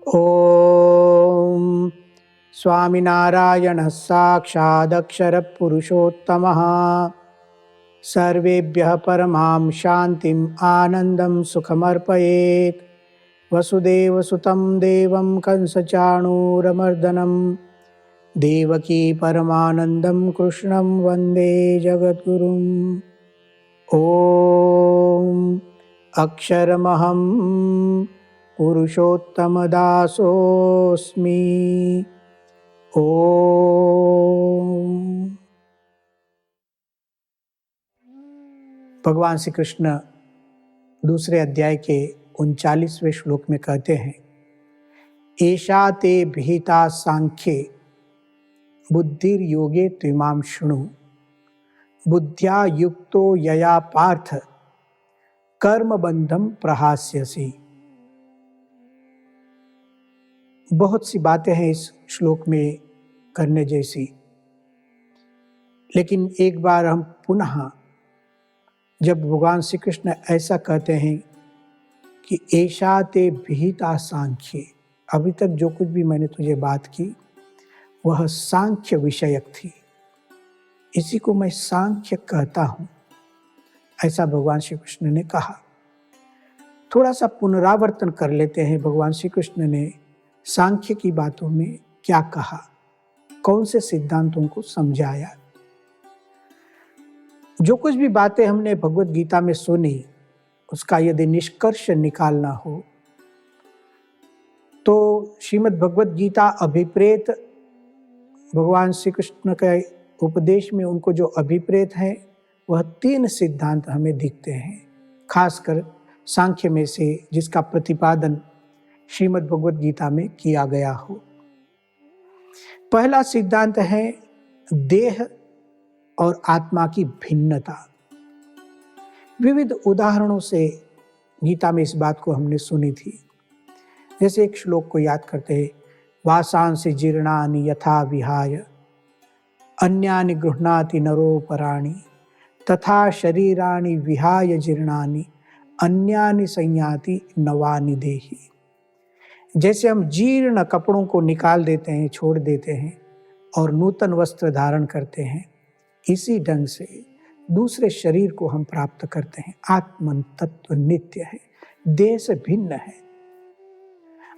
ॐ स्वामिनारायणः साक्षादक्षरपुरुषोत्तमः सर्वेभ्यः परमां शान्तिम् आनन्दं सुखमर्पयेत्। वसुदेवसुतं देवं कंसचाणूरमर्दनं देवकी परमानन्दं कृष्णं वन्दे जगद्गुरुम्। ॐ अक्षरमहं पुरुषोत्तमदासोऽस्मि। ओम। भगवान श्री कृष्ण दूसरे अध्याय के 39वें श्लोक में कहते हैं, एषा ते विहिता सांख्ये बुद्धिर्योगे त्विमां शृणु बुद्ध्या युक्तो यया पार्थ कर्मबंधं प्रहास्यसि। बहुत सी बातें हैं इस श्लोक में करने जैसी, लेकिन एक बार हम पुनः जब भगवान श्री कृष्ण ऐसा कहते हैं कि एषा ते विहिता सांख्ये, अभी तक जो कुछ भी मैंने तुझे बात की वह सांख्य विषयक थी, इसी को मैं सांख्य कहता हूं, ऐसा भगवान श्री कृष्ण ने कहा। थोड़ा सा पुनरावर्तन कर लेते हैं, भगवान श्री कृष्ण ने सांख्य की बातों में क्या कहा, कौन से सिद्धांतों को समझाया। जो कुछ भी बातें हमने भगवत गीता में सुनी, उसका यदि निष्कर्ष निकालना हो तो श्रीमद् भगवत गीता अभिप्रेत, भगवान श्री कृष्ण के उपदेश में उनको जो अभिप्रेत है वह 3 सिद्धांत हमें दिखते हैं, खासकर सांख्य में से जिसका प्रतिपादन श्रीमद् भगवत गीता में किया गया हो। पहला सिद्धांत है देह और आत्मा की भिन्नता। विविध उदाहरणों से गीता में इस बात को हमने सुनी थी। जैसे एक श्लोक को याद करते हैं, वासांसि जीर्णानि यथा विहाय अन्यानि गृह्णाति नरोपराणि तथा शरीराणि विहाय जीर्णानि अन्यानि संयाति नवानि देहि। जैसे हम जीर्ण कपड़ों को निकाल देते हैं, छोड़ देते हैं और नूतन वस्त्र धारण करते हैं, इसी ढंग से दूसरे शरीर को हम प्राप्त करते हैं। आत्मन तत्व नित्य है, देह से भिन्न है।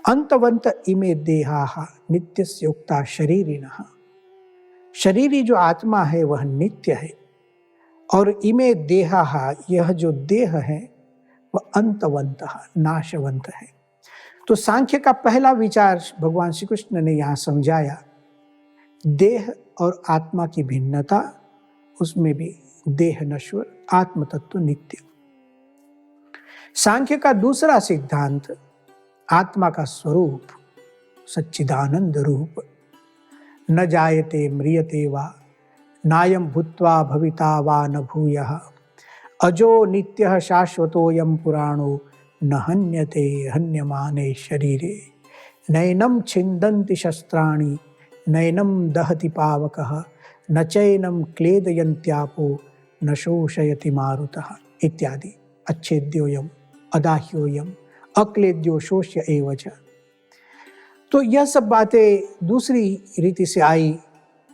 अंतवंत इमे देहाः नित्यस्य युक्ता शरीरिणः। शरीरी जो आत्मा है वह नित्य है, और इमे देहाः, यह जो देह है वह अंतवंतः, नाशवंत है। तो सांख्य का पहला विचार भगवान श्री कृष्ण ने यहाँ समझाया, देह और आत्मा की भिन्नता, उसमें भी देह नश्वर, आत्म तत्व नित्य। सांख्य का दूसरा सिद्धांत आत्मा का स्वरूप सच्चिदानंद रूप, न जायते म्रियते वा नायं भूत्वा भविता वा न भूयः अजो नित्यः शाश्वतोऽयं पुराणो न हन्यते हन्यमाने शरीरे नैनं छिन्दन्ति शस्त्राणि नैनं दहति पावकः न चैनं क्लेदयन्त्यापो न शोषयति मारुतः इत्यादि। अच्छेद्योऽयम् अदाह्योऽयम् अक्लेद्यो शोष्य एव च। तो यह सब बातें दूसरी रीति से आई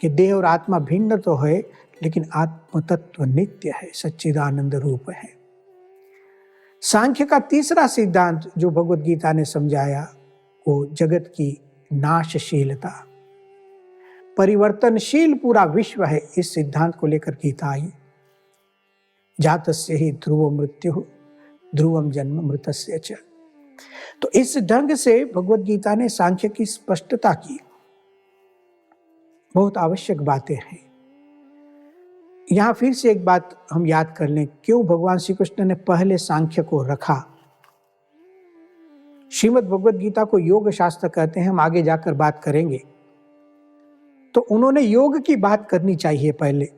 कि देह और आत्मा भिन्न तो है, लेकिन आत्म तत्व नित्य है, सच्चिदानंद रूप है। सांख्य का तीसरा सिद्धांत जो भगवत गीता ने समझाया वो जगत की नाशशीलता, परिवर्तनशील पूरा विश्व है, इस सिद्धांत को लेकर गीता आई। जातस्य ही ध्रुव मृत्यु ध्रुवम जन्म मृतस्य च। तो इस ढंग से भगवत गीता ने सांख्य की स्पष्टता की। बहुत आवश्यक बातें हैं। यहां फिर से एक बात हम याद कर लें, क्यों भगवान श्री कृष्ण ने पहले सांख्य को रखा। श्रीमद् भगवत गीता को योग शास्त्र कहते हैं, हम आगे जाकर बात करेंगे। तो उन्होंने योग की बात करनी चाहिए पहले,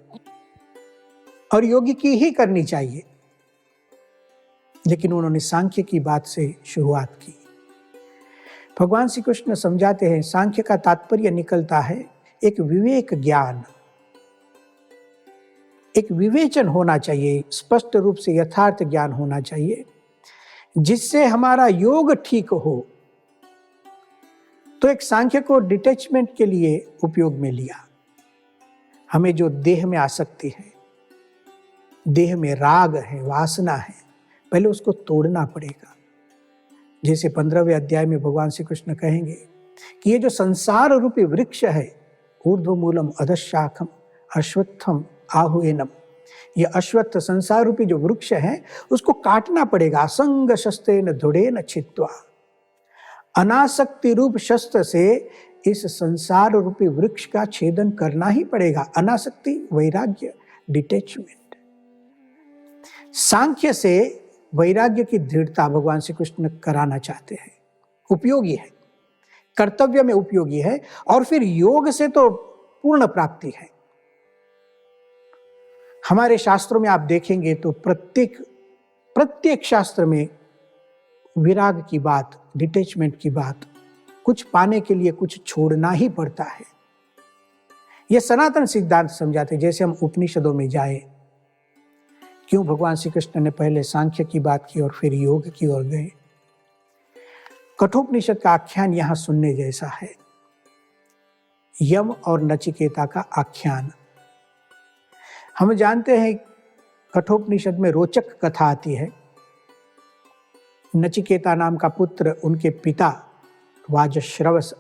और योग की ही करनी चाहिए, लेकिन उन्होंने सांख्य की बात से शुरुआत की। भगवान श्री कृष्ण समझाते हैं, सांख्य का तात्पर्य निकलता है एक विवेक ज्ञान, एक विवेचन होना चाहिए, स्पष्ट रूप से यथार्थ ज्ञान होना चाहिए, जिससे हमारा योग ठीक हो, तो एक सांख्य को डिटैचमेंट के लिए उपयोग में लिया। हमें जो देह में आसक्ति है, देह में राग है, वासना है, पहले उसको तोड़ना पड़ेगा। जैसे 15वें अध्याय में भगवान श्री कृष्ण कहेंगे कि ये जो संसार रूपी वृक्ष है, ऊर्ध्वमूलम अधशाखम अश्वत्थम आहुएनम, ये अश्वत्थ संसार रूपी जो वृक्ष है उसको काटना पड़ेगा। असंग शस्त्रेण दृढ़ेन छित्त्वा, अनासक्ति रूप शस्त्र से इस संसार रूपी वृक्ष का छेदन करना ही पड़ेगा। अनासक्ति, वैराग्य, डिटैचमेंट। सांख्य से वैराग्य की दृढ़ता भगवान श्री कृष्ण कराना चाहते हैं। उपयोगी है, कर्तव्य में उपयोगी है, और फिर योग से तो पूर्ण प्राप्ति है। हमारे शास्त्रों में आप देखेंगे तो प्रत्येक शास्त्र में विराग की बात, डिटैचमेंट की बात, कुछ पाने के लिए कुछ छोड़ना ही पड़ता है। यह सनातन सिद्धांत समझाते। जैसे हम उपनिषदों में जाए, क्यों भगवान श्री कृष्ण ने पहले सांख्य की बात की और फिर योग की ओर गए। कठोपनिषद का आख्यान यहां सुनने जैसा है। यम और नचिकेता का आख्यान हम जानते हैं। कठोपनिषद में रोचक कथा आती है। नचिकेता नाम का पुत्र उनके पिता वाजश्रवस